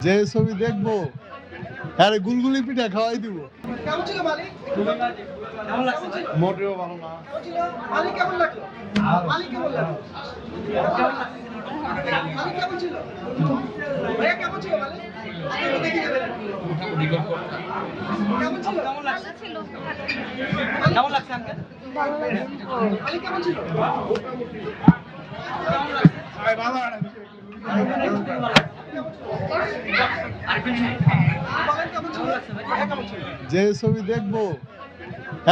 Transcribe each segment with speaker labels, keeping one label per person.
Speaker 1: যে ছবি দেখবো আরে গুলগুলি পিঠা খাওয়াই দিব।
Speaker 2: কেমন ছিল মালিক? কেমন লাগছে ভাই?
Speaker 1: মোটেও ভালো না।
Speaker 2: কেমন ছিল? মালিক কেমন লাগলো? মালিক কেমন লাগলো? কেমন লাগছে? মালিক কেমন ছিল? ভাইয়া কেমন ছিল মালিক? একটু দেখে যাবেন। কেমন ছিল? কেমন লাগছে? কেমন লাগছে আঙ্কেল?
Speaker 3: ভালো লাগে।
Speaker 2: মালিক কেমন ছিল?
Speaker 1: ভাই ভালো না।
Speaker 2: কেমন ছিল? ভাইয়া কেমন ছিল?
Speaker 1: যে ছবি দেখবো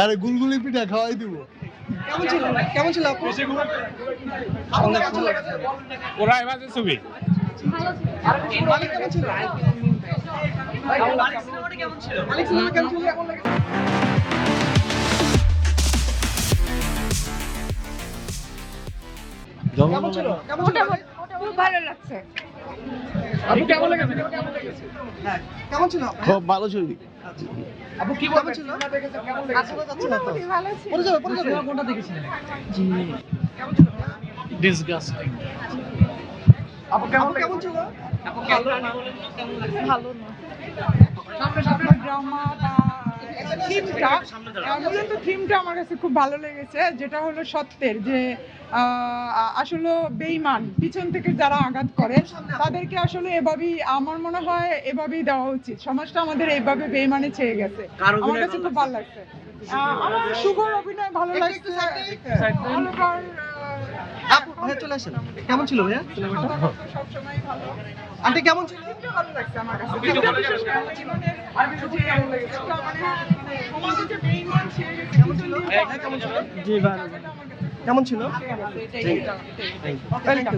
Speaker 1: আরে গুলগুলি পিঠা খাওয়াই দিব।
Speaker 2: কেমন ছিল? কেমন ছিল আপু? আপু কেমন ছিল?
Speaker 4: ওরাই বাজে ছবি।
Speaker 2: মালিক কেমন ছিল? মালিক সিনেমাটা কেমন ছিল? মালিক সিনেমা কেমন ছিল? কেমন ছিল? কেমন ছিল?
Speaker 3: খুব ভালো লাগছে।
Speaker 2: আপু কেমন লেগেছে? হ্যাঁ কেমন ছিল?
Speaker 1: খুব ভালো ছবি।
Speaker 2: আপু কি কেমন ছিল?
Speaker 3: মোটামুটি ভালো ছিল।
Speaker 2: পরে যাবে কোনটা দেখেছিলেন? জি কেমন ছিল?
Speaker 4: ডিসগাস্টিং।
Speaker 2: আপু কেমন ছিল? আপু
Speaker 3: ভালো না। ড্রামাটা মূলত থিমটা আমার কাছে খুব ভালো লেগেছে, যেটা হলো সত্যের যে আসলে বেঈমান পিছন থেকে যারা আঘাত করে তাদেরকে আসলে এভাবেই আমার মনে হয় এভাবেই দেওয়া উচিত। সমাজটা আমাদের এইভাবে বেঈমানে ছেয়ে গেছে। আমার কাছে খুব ভালো লাগছে। আমার শুভর অভিনয় ভালো লাগছে। অলকার
Speaker 2: আপু ভাইয়া চলে আসেন। কেমন ছিল ভাইয়া সিনেমাটা?
Speaker 3: সবসময় ভালো।
Speaker 2: আন্টি কেমন ছিল?
Speaker 3: থিমটা ভালো লাগছে আমার কাছে। থিমটা বিশেষ করে জীবনের সমাজে যে বেঈমান ছেয়ে গেছে
Speaker 2: কেমন ছিল? কেমন ছিল?
Speaker 3: জি ভালো।
Speaker 2: কেমন ছিল?
Speaker 3: ওয়েলকাম।